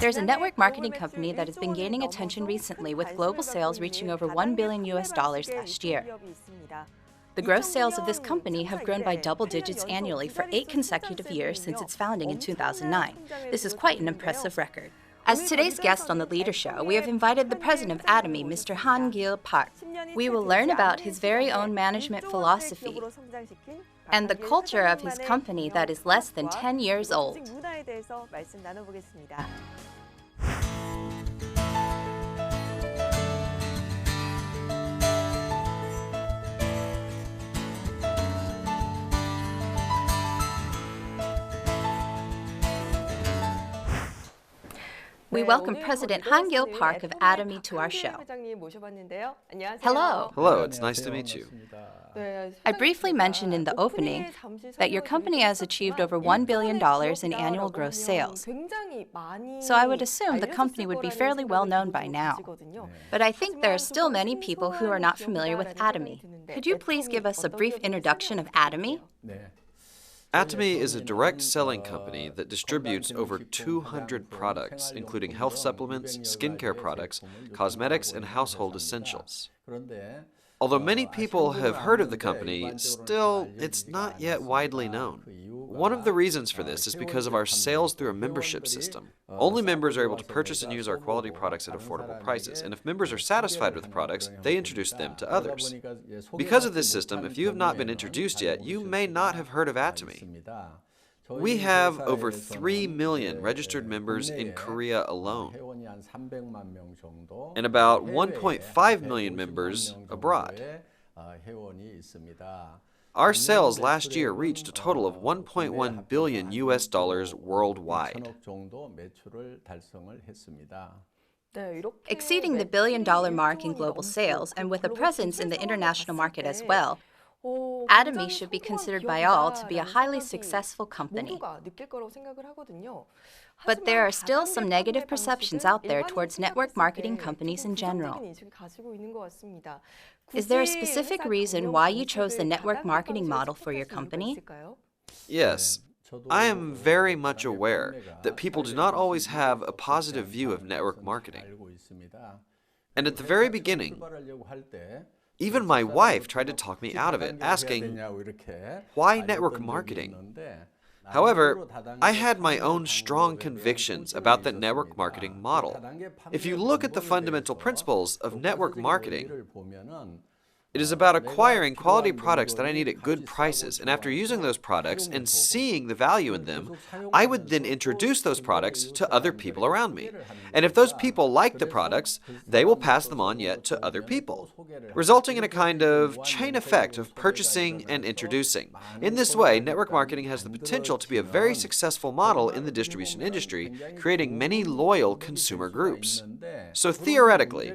There's a network marketing company that has been gaining attention recently with global sales reaching over $1 billion last year. The gross sales of this company have grown by double digits annually for 8 consecutive years since its founding in 2009. This is quite an impressive record. As today's guest on the Leader Show, we have invited the president of Atomy, Mr. Han-gil Park. We will learn about his very own management philosophy and the culture of his company that is less than 10 years old. We welcome President Han-gil Park of Atomy to our show. Hello. Hello, it's nice to meet you. I briefly mentioned in the opening that your company has achieved over $1 billion in annual gross sales. So I would assume the company would be fairly well known by now. But I think there are still many people who are not familiar with Atomy. Could you please give us a brief introduction of Atomy? Atomy is a direct selling company that distributes over 200 products, including health supplements, skincare products, cosmetics, and household essentials. Although many people have heard of the company, still, it's not yet widely known. One of the reasons for this is because of our sales through a membership system. Only members are able to purchase and use our quality products at affordable prices, and if members are satisfied with the products, they introduce them to others. Because of this system, if you have not been introduced yet, you may not have heard of Atomy. We have over 3 million registered members in Korea alone, and about 1.5 million members abroad. Our sales last year reached a total of $1.1 billion worldwide. Exceeding the billion-dollar mark in global sales and with a presence in the international market as well, Atomy should be considered by all to be a highly successful company. But there are still some negative perceptions out there towards network marketing companies in general. Is there a specific reason why you chose the network marketing model for your company? Yes. I am very much aware that people do not always have a positive view of network marketing. And at the very beginning, even my wife tried to talk me out of it, asking, "Why network marketing?" However, I had my own strong convictions about the network marketing model. If you look at the fundamental principles of network marketing, it is about acquiring quality products that I need at good prices, and after using those products and seeing the value in them, I would then introduce those products to other people around me. And if those people like the products, they will pass them on yet to other people, resulting in a kind of chain effect of purchasing and introducing. In this way, network marketing has the potential to be a very successful model in the distribution industry, creating many loyal consumer groups. So theoretically,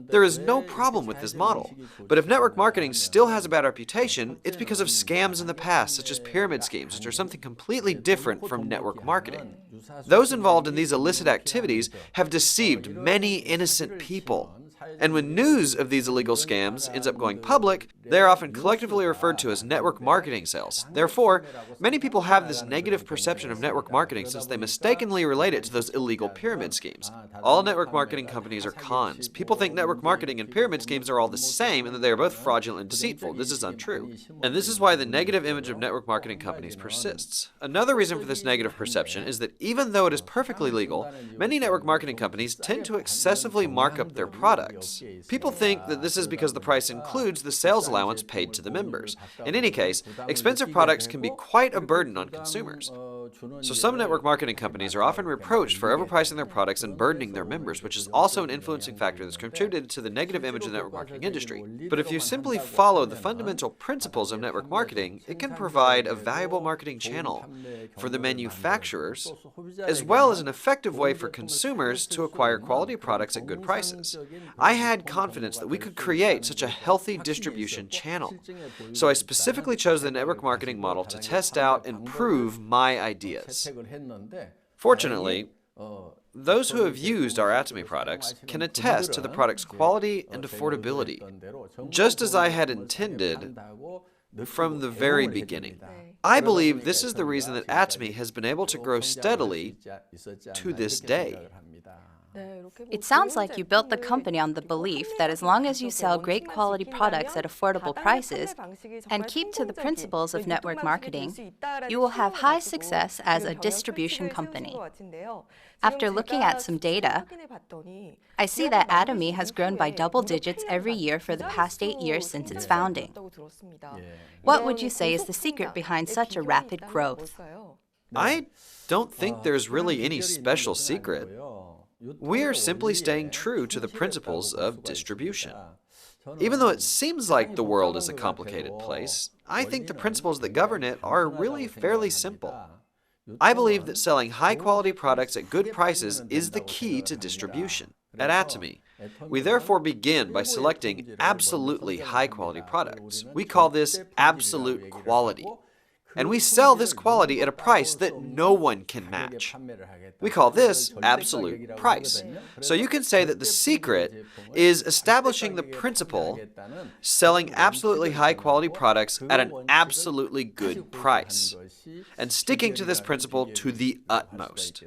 there is no problem with this model, but if network marketing still has a bad reputation, it's because of scams in the past, such as pyramid schemes, which are something completely different from network marketing. Those involved in these illicit activities have deceived many innocent people. And when news of these illegal scams ends up going public, they are often collectively referred to as network marketing sales. Therefore, many people have this negative perception of network marketing since they mistakenly relate it to those illegal pyramid schemes. All network marketing companies are cons. People think network marketing and pyramid schemes are all the same and that they are both fraudulent and deceitful. This is untrue. And this is why the negative image of network marketing companies persists. Another reason for this negative perception is that even though it is perfectly legal, many network marketing companies tend to excessively mark up their products. People think that this is because the price includes the sales allowance paid to the members. In any case, expensive products can be quite a burden on consumers. So some network marketing companies are often reproached for overpricing their products and burdening their members, which is also an influencing factor that's contributed to the negative image of the network marketing industry. But if you simply follow the fundamental principles of network marketing, it can provide a valuable marketing channel for the manufacturers, as well as an effective way for consumers to acquire quality products at good prices. I had confidence that we could create such a healthy distribution channel. So I specifically chose the network marketing model to test out and prove my ideas. Fortunately, those who have used our Atomy products can attest to the product's quality and affordability. Just as I had intended, from the very beginning. I believe this is the reason that Atomy has been able to grow steadily to this day. It sounds like you built the company on the belief that as long as you sell great quality products at affordable prices and keep to the principles of network marketing, you will have high success as a distribution company. After looking at some data, I see that Atomy has grown by double digits every year for the past 8 years since its founding. What would you say is the secret behind such a rapid growth? I don't think there's really any special secret. We are simply staying true to the principles of distribution. Even though it seems like the world is a complicated place, I think the principles that govern it are really fairly simple. I believe that selling high-quality products at good prices is the key to distribution. At Atomy, we therefore begin by selecting absolutely high-quality products. We call this absolute quality. And we sell this quality at a price that no one can match. We call this absolute price. So you can say that the secret is establishing the principle, selling absolutely high-quality products at an absolutely good price, and sticking to this principle to the utmost.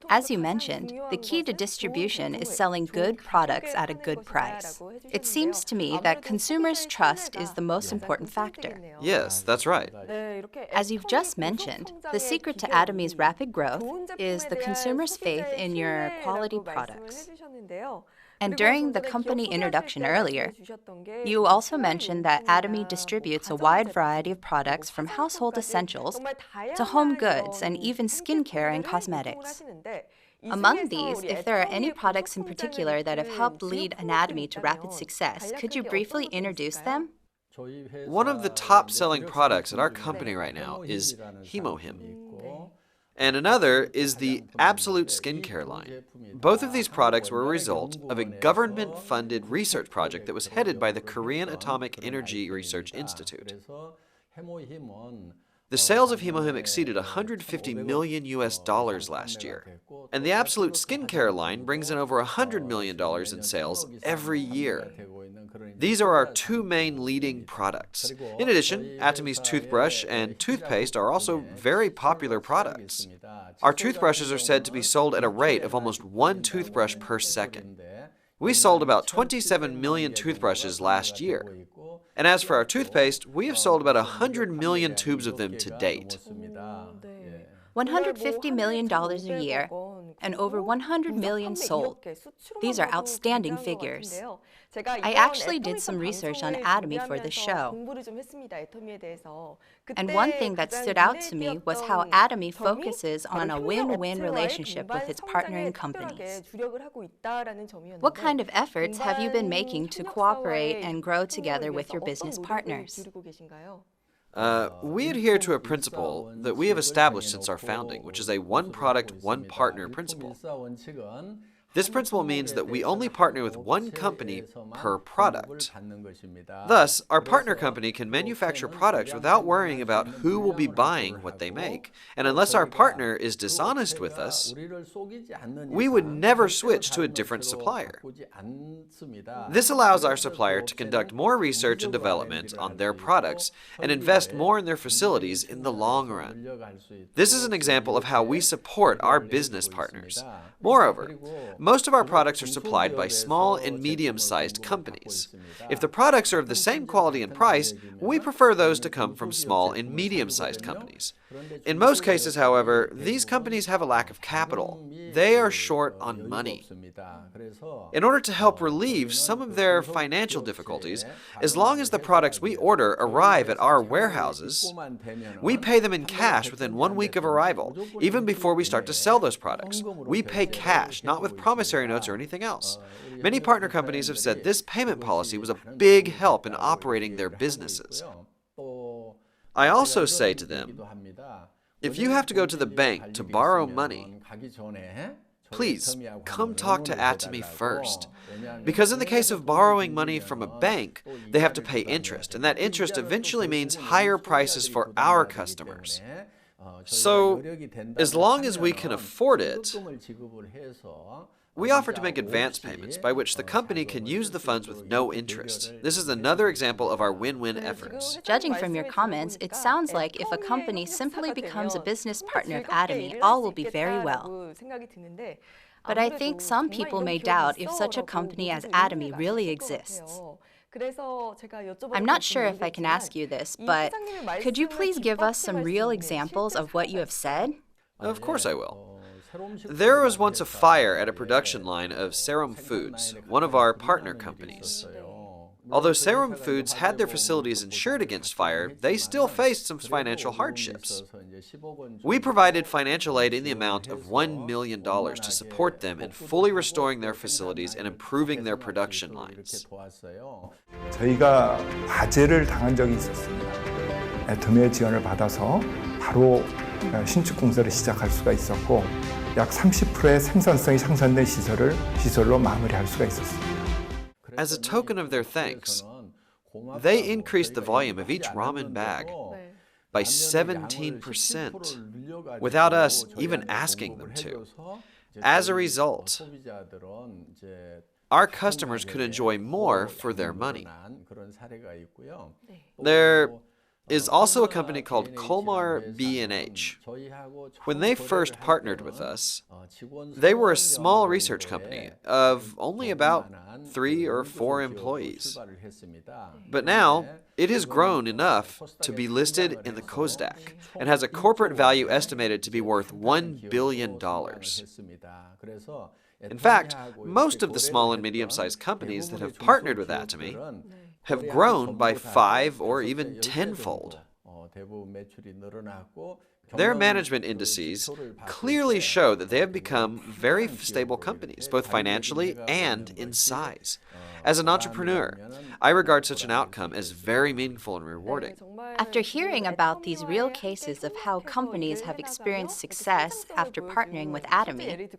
As you mentioned, the key to distribution is selling good products at a good price. It seems to me that consumers' trust is the most important factor. Yes, that's right. As you've just mentioned, the secret to Atomy's rapid growth is the consumer's faith in your quality products. And during the company introduction earlier, you also mentioned that Atomy distributes a wide variety of products from household essentials to home goods and even skincare and cosmetics. Among these, if there are any products in particular that have helped lead Atomy to rapid success, could you briefly introduce them? One of the top-selling products at our company right now is Hemohim. And another is the Absolute Skincare line. Both of these products were a result of a government-funded research project that was headed by the Korean Atomic Energy Research Institute. The sales of Hemohim exceeded $150 million last year, and the Absolute Skincare line brings in over $100 million in sales every year. These are our two main leading products. In addition, Atomy's toothbrush and toothpaste are also very popular products. Our toothbrushes are said to be sold at a rate of almost 1 toothbrush per second. We sold about 27 million toothbrushes last year. And as for our toothpaste, we have sold about 100 million tubes of them to date. $150 million a year and over 100 million sold. These are outstanding figures. I actually did some research on Atomy for this show. And one thing that stood out to me was how Atomy focuses on a win-win relationship with its partnering companies. What kind of efforts have you been making to cooperate and grow together with your business partners? We adhere to a principle that we have established since our founding, which is a one product, one partner principle. This principle means that we only partner with one company per product. Thus, our partner company can manufacture products without worrying about who will be buying what they make. And unless our partner is dishonest with us, we would never switch to a different supplier. This allows our supplier to conduct more research and development on their products and invest more in their facilities in the long run. This is an example of how we support our business partners. Moreover, most of our products are supplied by small and medium-sized companies. If the products are of the same quality and price, we prefer those to come from small and medium-sized companies. In most cases, however, these companies have a lack of capital. They are short on money. In order to help relieve some of their financial difficulties, as long as the products we order arrive at our warehouses, we pay them in cash within 1 week of arrival, even before we start to sell those products. We pay cash, not with promissory notes or anything else. Many partner companies have said this payment policy was a big help in operating their businesses. I also say to them, if you have to go to the bank to borrow money, please come talk to Atomy first. Because in the case of borrowing money from a bank, they have to pay interest, and that interest eventually means higher prices for our customers. So, as long as we can afford it, We offer to make advance payments by which the company can use the funds with no interest. This is another example of our win-win efforts. Judging from your comments, it sounds like if a company simply becomes a business partner of Atomy, all will be very well. But I think some people may doubt if such a company as Atomy really exists. I'm not sure if I can ask you this, but could you please give us some real examples of what you have said? Of course I will. There was once a fire at a production line of Serum Foods, one of our partner companies. Although Serum Foods had their facilities insured against fire, they still faced some financial hardships. We provided financial aid in the amount of $1 million to support them in fully restoring their facilities and improving their production lines. 저희가 화재를 당한 적이 있었습니다. 애터미의 지원을 받아서 바로 신축 공사를 시작할 수가 있었고 약 30%의 생산성이 향상된 시설로 마무리할 수가 있었습니다. As a token of their thanks, they increased the volume of each ramen bag by 17% without us even asking them to. As a result, our customers could enjoy more for their money. There is also a company called KOR JAP. When they first partnered with us, they were a small research company of only about 3 or 4 employees. But now, it has grown enough to be listed in the KOSDAQ and has a corporate value estimated to be worth $1 billion. In fact, most of the small and medium-sized companies that have partnered with Atomy have grown by 5 or even 10-fold. Their management indices clearly show that they have become very stable companies, both financially and in size. As an entrepreneur, I regard such an outcome as very meaningful and rewarding. After hearing about these real cases of how companies have experienced success after partnering with Atomy,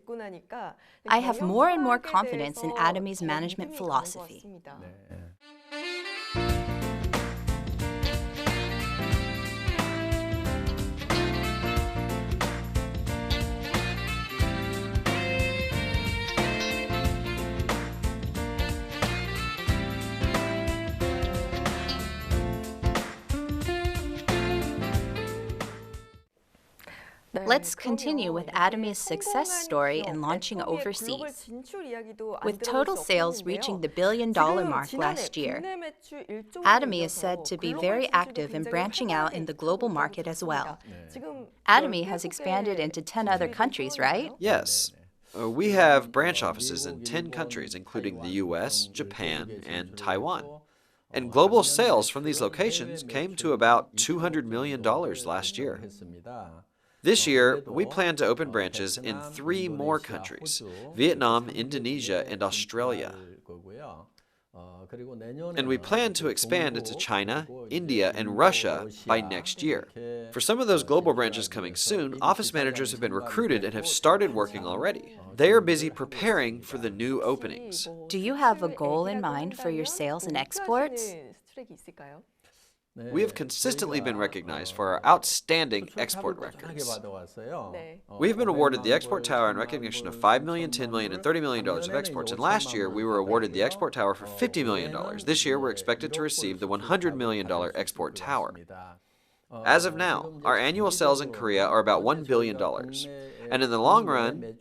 I have more and more confidence in Atomy's management philosophy. Let's continue with Atomy's success story in launching overseas. With total sales reaching the billion-dollar mark last year, Atomy is said to be very active in branching out in the global market as well. Atomy has expanded into 10 other countries, right? Yes. We have branch offices in 10 countries, including the US, Japan, and Taiwan. And global sales from these locations came to about $200 million last year. This year, we plan to open branches in 3 more countries: Vietnam, Indonesia, and Australia. And we plan to expand into China, India, and Russia by next year. For some of those global branches coming soon, office managers have been recruited and have started working already. They are busy preparing for the new openings. Do you have a goal in mind for your sales and exports? We have consistently been recognized for our outstanding export records. We have been awarded the Export Tower in recognition of $5 million, $10 million, and $30 million of exports, and last year we were awarded the Export Tower for $50 million. This year we're expected to receive the $100 million Export Tower. As of now, our annual sales in Korea are about $1 billion, and in the long run,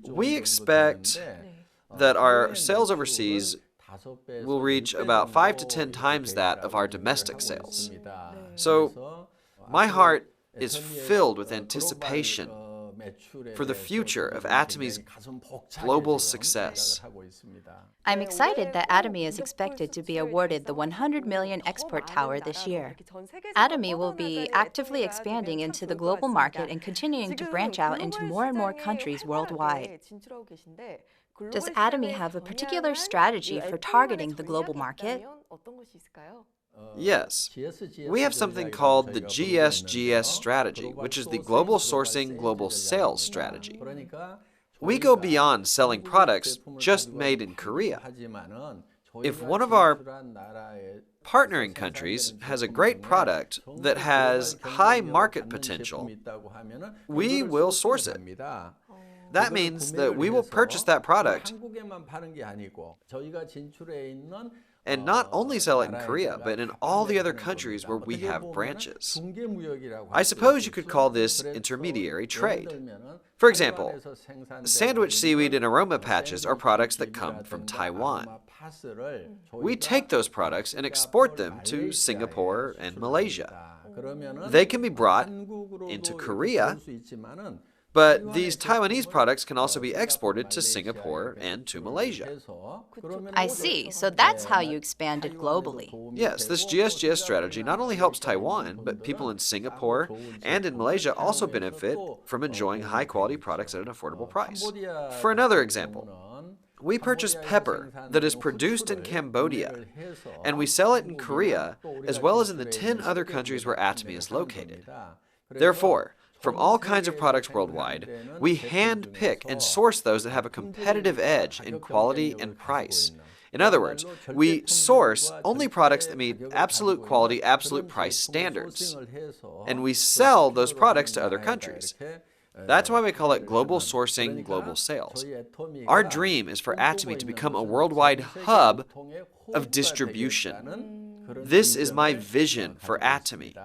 we expect that our sales overseas will reach about 5 to 10 times that of our domestic sales. So, my heart is filled with anticipation for the future of Atomy's global success. I'm excited that Atomy is expected to be awarded the $100 million Export Tower this year. Atomy will be actively expanding into the global market and continuing to branch out into more and more countries worldwide. Does Atomy have a particular strategy for targeting the global market? Yes. We have something called the GSGS strategy, which is the Global Sourcing Global Sales strategy. We go beyond selling products just made in Korea. If one of our partnering countries has a great product that has high market potential, we will source it. that means that we will purchase that product and not only sell it in Korea, but in all the other countries where we have branches. I suppose you could call this intermediary trade. For example, sandwich seaweed and aroma patches are products that come from Taiwan. We take those products and export them to Singapore and Malaysia. They can be brought into Korea, but these Taiwanese products can also be exported to Singapore and to Malaysia. I see. So that's how you expanded globally. Yes, this GSGS strategy not only helps Taiwan, but people in Singapore and in Malaysia also benefit from enjoying high-quality products at an affordable price. For another example, we purchase pepper that is produced in Cambodia, and we sell it in Korea, as well as in the 10 other countries where Atomy is located. Therefore, from all kinds of products worldwide, we hand-pick and source those that have a competitive edge in quality and price. In other words, we source only products that meet absolute quality, absolute price standards, and we sell those products to other countries. That's why we call it global sourcing, global sales. Our dream is for Atomy to become a worldwide hub of distribution. This is my vision for Atomy.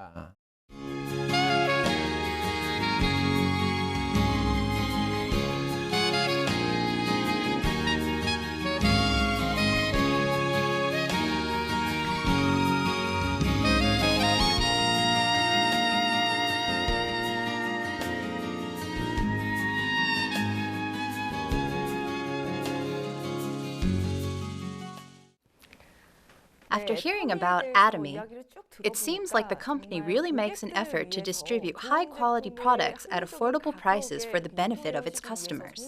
After hearing about Atomy, it seems like the company really makes an effort to distribute high-quality products at affordable prices for the benefit of its customers.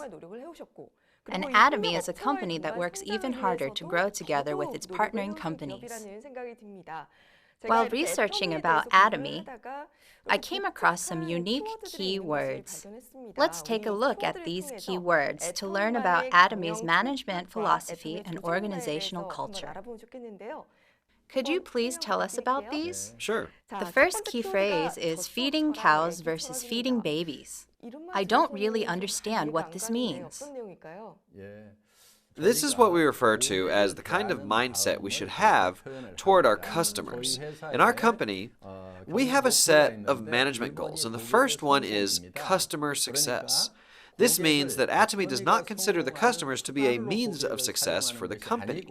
And Atomy is a company that works even harder to grow together with its partnering companies. While researching about Atomy, I came across some unique keywords. Let's take a look at these keywords to learn about Atomy's management philosophy and organizational culture. Could you please tell us about these? Sure. The first key phrase is feeding cows versus feeding babies. I don't really understand what this means. This is what we refer to as the kind of mindset we should have toward our customers. In our company, we have a set of management goals, and the first one is customer success. This means that Atomy does not consider the customers to be a means of success for the company.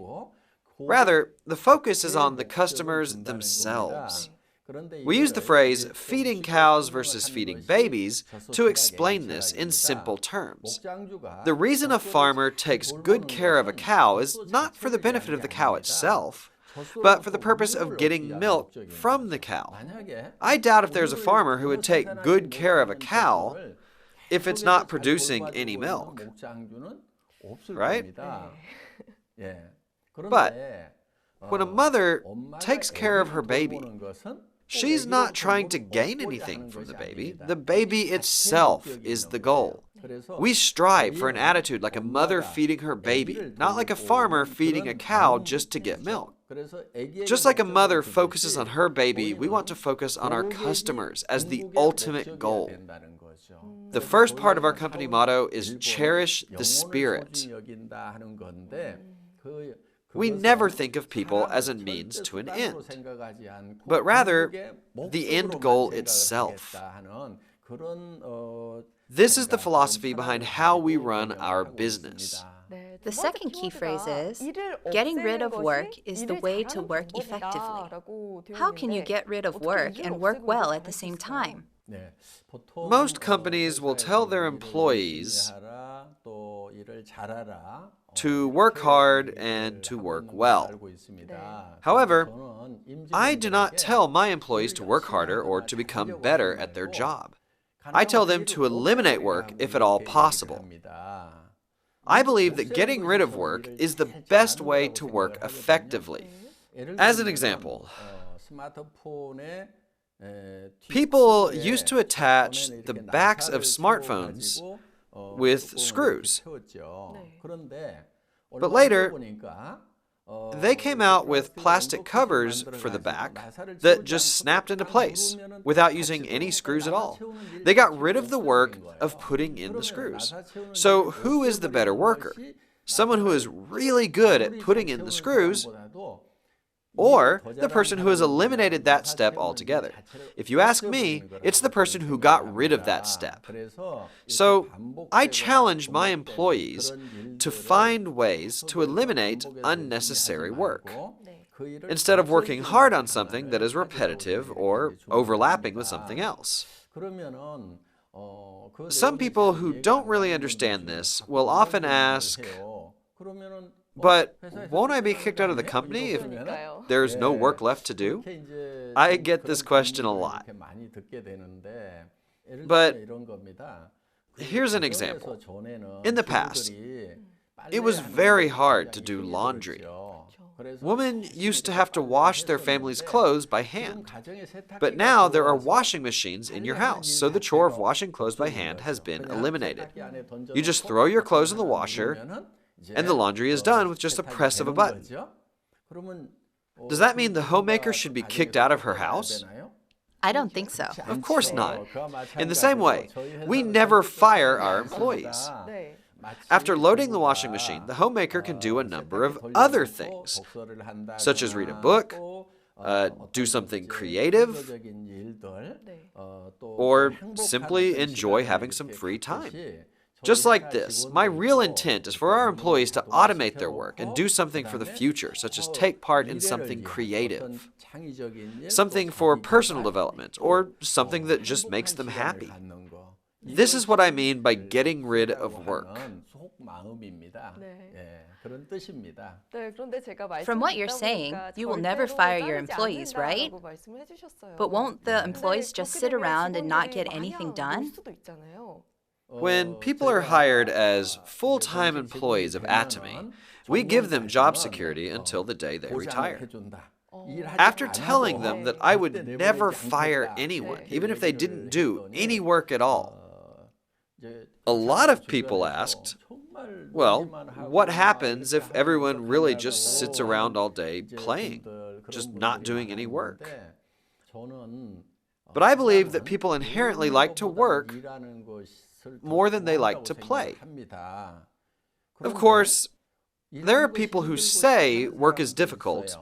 Rather, the focus is on the customers themselves. We use the phrase feeding cows versus feeding babies to explain this in simple terms. The reason a farmer takes good care of a cow is not for the benefit of the cow itself, but for the purpose of getting milk from the cow. I doubt if there's a farmer who would take good care of a cow if it's not producing any milk. Right? But when a mother takes care of her baby, she's not trying to gain anything from the baby. The baby itself is the goal. We strive for an attitude like a mother feeding her baby, not like a farmer feeding a cow just to get milk. Just like a mother focuses on her baby, we want to focus on our customers as the ultimate goal. The first part of our company motto is cherish the spirit. We never think of people as a means to an end, but rather the end goal itself. This is the philosophy behind how we run our business. The second key phrase is, getting rid of work is the way to work effectively. How can you get rid of work and work well at the same time? Most companies will tell their employees to work hard and to work well. However, I do not tell my employees to work harder or to become better at their job. I tell them to eliminate work if at all possible. I believe that getting rid of work is the best way to work effectively. As an example, people used to attach the backs of smartphones with screws. But later, They came out with plastic covers for the back that just snapped into place without using any screws at all. They got rid of the work of putting in the screws. So who is the better worker? Someone who is really good at putting in the screws, or the person who has eliminated that step altogether? If you ask me, it's the person who got rid of that step. So I challenge my employees to find ways to eliminate unnecessary work, instead of working hard on something that is repetitive or overlapping with something else. Some people who don't really understand this will often ask, but won't I be kicked out of the company if there's no work left to do? I get this question a lot. But here's an example. In the past, it was very hard to do laundry. Women used to have to wash their family's clothes by hand. But now there are washing machines in your house, so the chore of washing clothes by hand has been eliminated. You just throw your clothes in the washer, and the laundry is done with just a press of a button. Does that mean the homemaker should be kicked out of her house? I don't think so. Of course not. In the same way, we never fire our employees. After loading the washing machine, the homemaker can do a number of other things, such as read a book, do something creative, or simply enjoy having some free time. Just like this, my real intent is for our employees to automate their work and do something for the future, such as take part in something creative, something for personal development, or something that just makes them happy. This is what I mean by getting rid of work. From what you're saying, you will never fire your employees, right? But won't the employees just sit around and not get anything done? When people are hired as full-time employees of Atomy, we give them job security until the day they retire. After telling them that I would never fire anyone, even if they didn't do any work at all, a lot of people asked, well, what happens if everyone really just sits around all day playing, just not doing any work? But I believe that people inherently like to work more than they like to play. Of course, there are people who say work is difficult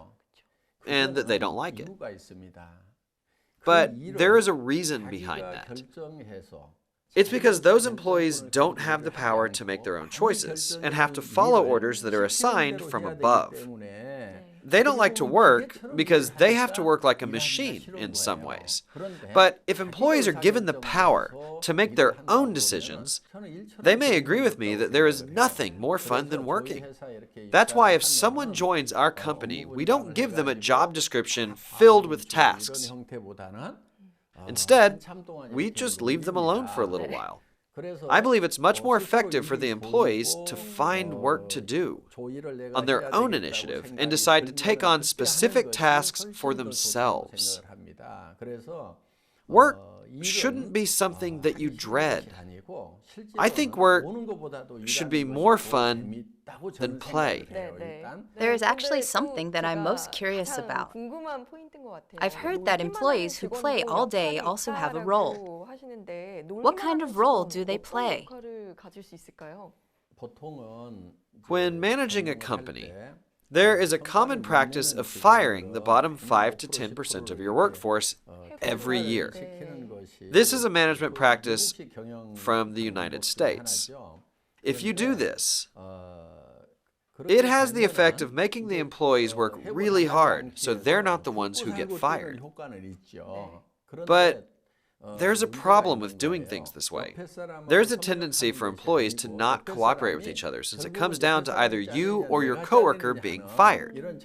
and that they don't like it. But there is a reason behind that. It's because those employees don't have the power to make their own choices and have to follow orders that are assigned from above. They don't like to work because they have to work like a machine in some ways. But if employees are given the power to make their own decisions, they may agree with me that there is nothing more fun than working. That's why if someone joins our company, we don't give them a job description filled with tasks. Instead, we just leave them alone for a little while. I believe it's much more effective for the employees to find work to do on their own initiative and decide to take on specific tasks for themselves. Work shouldn't be something that you dread. I think work should be more fun than play. There is actually something that I'm most curious about. I've heard that employees who play all day also have a role. What kind of role do they play? When managing a company, there is a common practice of firing the bottom 5 to 10% of your workforce every year. This is a management practice from the United States. If you do this, it has the effect of making the employees work really hard so they're not the ones who get fired. But there's a problem with doing things this way. There's a tendency for employees to not cooperate with each other since it comes down to either you or your coworker being fired.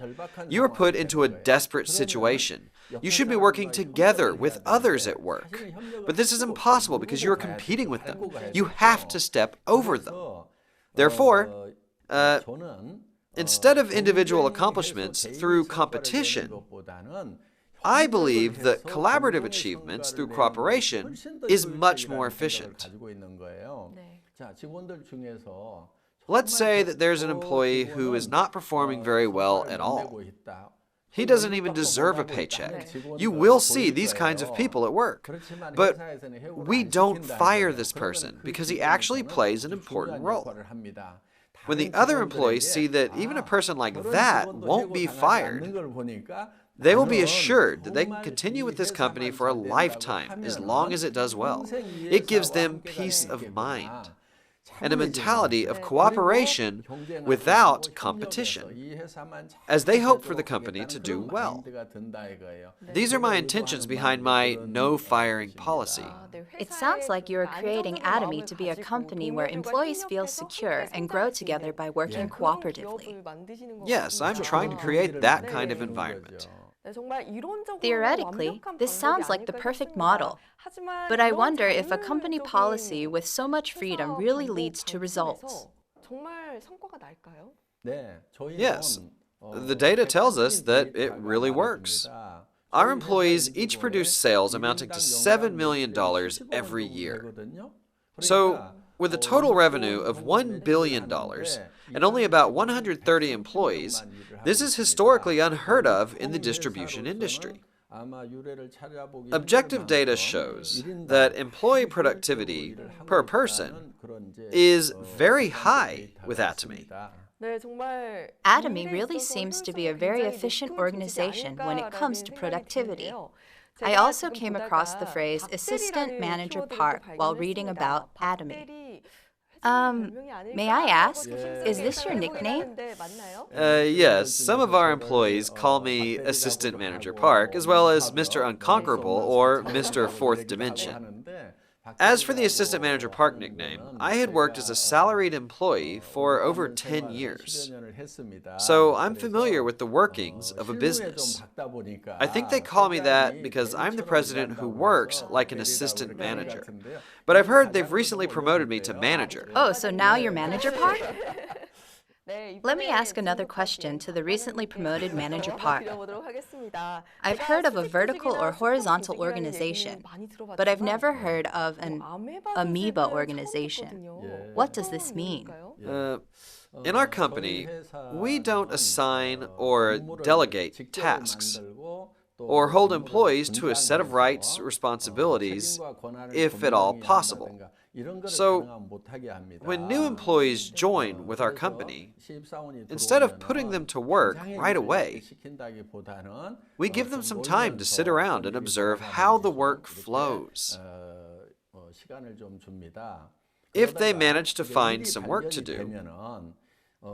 You are put into a desperate situation. You should be working together with others at work. But this is impossible because you are competing with them. You have to step over them. Therefore, instead of individual accomplishments through competition, I believe that collaborative achievements through cooperation is much more efficient. Let's say that there's an employee who is not performing very well at all. He doesn't even deserve a paycheck. You will see these kinds of people at work. But we don't fire this person because he actually plays an important role. When the other employees see that even a person like that won't be fired, they will be assured that they can continue with this company for a lifetime as long as it does well. It gives them peace of mind and a mentality of cooperation without competition, as they hope for the company to do well. These are my intentions behind my no firing policy. It sounds like you are creating Atomy to be a company where employees feel secure and grow together by working cooperatively. Yes, I'm trying to create that kind of environment. Theoretically, this sounds like the perfect model. But I wonder if a company policy with so much freedom really leads to results. Yes, the data tells us that it really works. Our employees each produce sales amounting to $7 million every year. So, with a total revenue of $1 billion and only about 130 employees, this is historically unheard of in the distribution industry. Objective data shows that employee productivity per person is very high with Atomy. Atomy really seems to be a very efficient organization when it comes to productivity. I also came across the phrase assistant manager park while reading about Atomy. May I ask, is this your nickname? Yes, some of our employees call me Assistant Manager Park, as well as Mr. Unconquerable or Mr. Fourth Dimension. As for the Assistant Manager Park nickname, I had worked as a salaried employee for over 10 years. So I'm familiar with the workings of a business. I think they call me that because I'm the president who works like an assistant manager. But I've heard they've recently promoted me to manager. Oh, so now you're Manager Park? Let me ask another question to the recently promoted Manager Park. I've heard of a vertical or horizontal organization, but I've never heard of an amoeba organization. What does this mean? In our company, we don't assign or delegate tasks or hold employees to a set of rights, responsibilities, if at all possible. So, when new employees join with our company, instead of putting them to work right away, we give them some time to sit around and observe how the work flows. If they manage to find some work to do,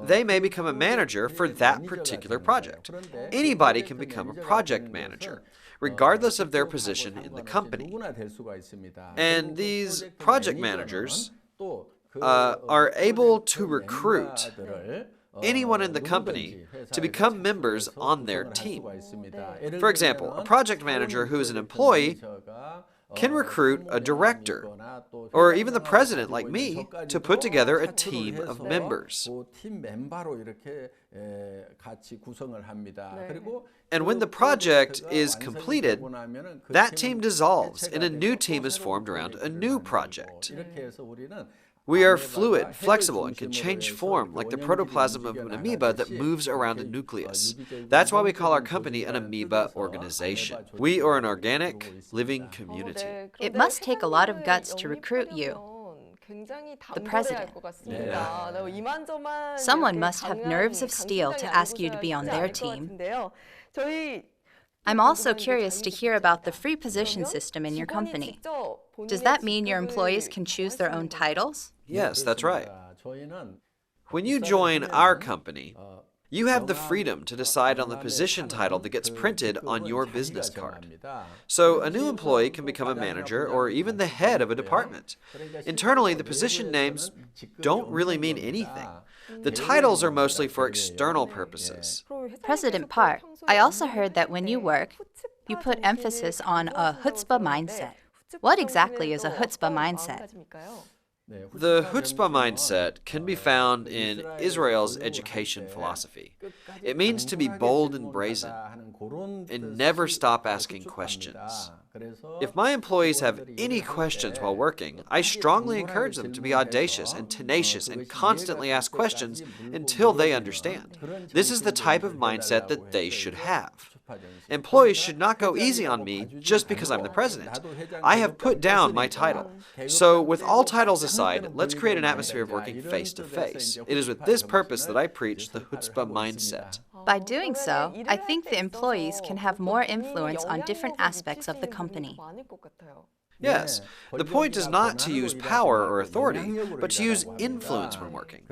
they may become a manager for that particular project. Anybody can become a project manager, regardless of their position in the company. And these project managers are able to recruit anyone in the company to become members on their team. For example, a project manager who is an employee can recruit a director, or even the president like me, to put together a team of members. And when the project is completed, that team dissolves and a new team is formed around a new project. We are fluid, flexible, and can change form like the protoplasm of an amoeba that moves around a nucleus. That's why we call our company an amoeba organization. We are an organic, living community. It must take a lot of guts to recruit you. The president. Someone must have nerves of steel to ask you to be on their team. I'm also curious to hear about the free position system in your company. Does that mean your employees can choose their own titles? Yes, that's right. When you join our company, you have the freedom to decide on the position title that gets printed on your business card. So a new employee can become a manager or even the head of a department. Internally, the position names don't really mean anything. The titles are mostly for external purposes. President Park, I also heard that when you work, you put emphasis on a chutzpah mindset. What exactly is a chutzpah mindset? The chutzpah mindset can be found in Israel's education philosophy. It means to be bold and brazen and never stop asking questions. If my employees have any questions while working, I strongly encourage them to be audacious and tenacious and constantly ask questions until they understand. This is the type of mindset that they should have. Employees should not go easy on me just because I'm the president. I have put down my title. So with all titles aside, let's create an atmosphere of working face to face. It is with this purpose that I preach the chutzpah mindset. By doing so, I think the employees can have more influence on different aspects of the company. Yes, the point is not to use power or authority, but to use influence when working.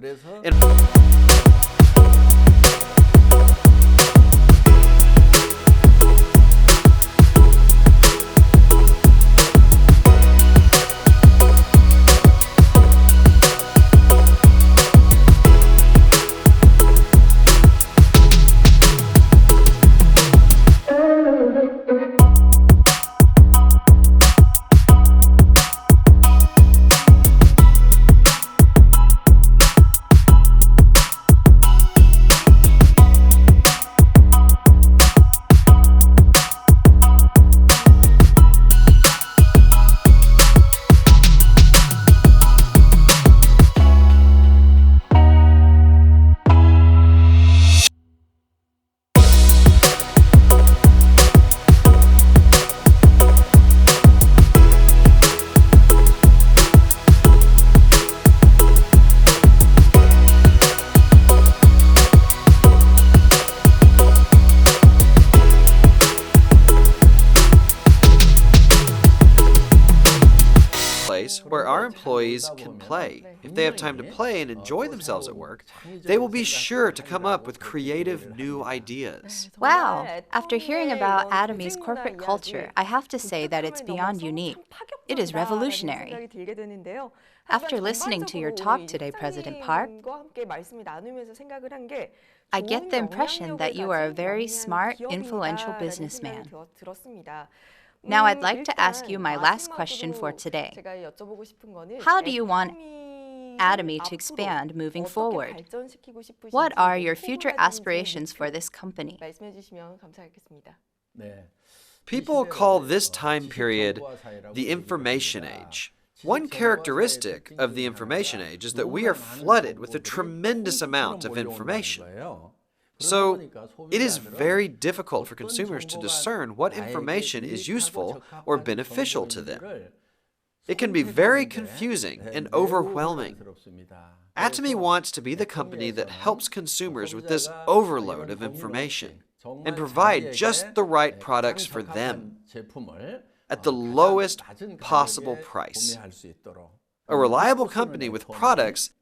Where our employees can play. If they have time to play and enjoy themselves at work, they will be sure to come up with creative new ideas. Wow! After hearing about Atomy's corporate culture, I have to say that it's beyond unique. It is revolutionary. After listening to your talk today, President Park, I get the impression that you are a very smart, influential businessman. Now I'd like to ask you my last question for today. How do you want Atomy to expand moving forward? What are your future aspirations for this company? People call this time period the information age. One characteristic of the information age is that we are flooded with a tremendous amount of information. So, it is very difficult for consumers to discern what information is useful or beneficial to them. It can be very confusing and overwhelming. Atomy wants to be the company that helps consumers with this overload of information and provide just the right products for them at the lowest possible price. A reliable company with products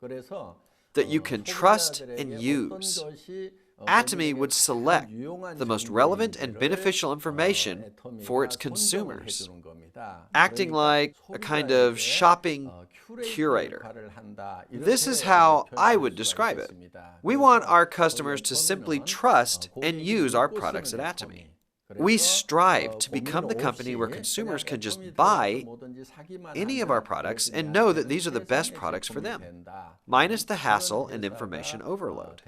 that you can trust and use. Atomy would select the most relevant and beneficial information for its consumers, acting like a kind of shopping curator. This is how I would describe it. We want our customers to simply trust and use our products at Atomy. We strive to become the company where consumers can just buy any of our products and know that these are the best products for them, minus the hassle and information overload.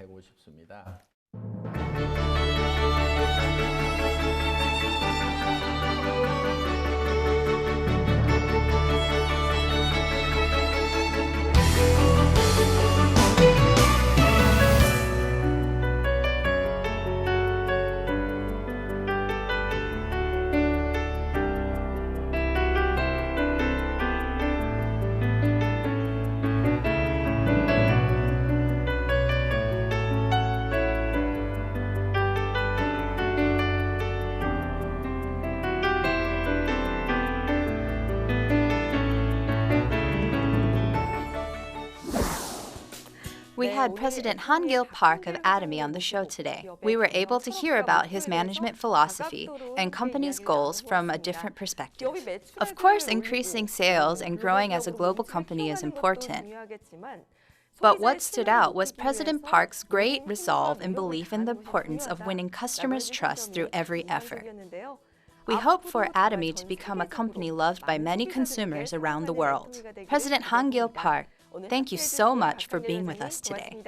We had President Han-gil Park of Atomy on the show today. We were able to hear about his management philosophy and company's goals from a different perspective. Of course, increasing sales and growing as a global company is important. But what stood out was President Park's great resolve and belief in the importance of winning customers' trust through every effort. We hope for Atomy to become a company loved by many consumers around the world. President Han Gil Park, thank you so much for being with us today.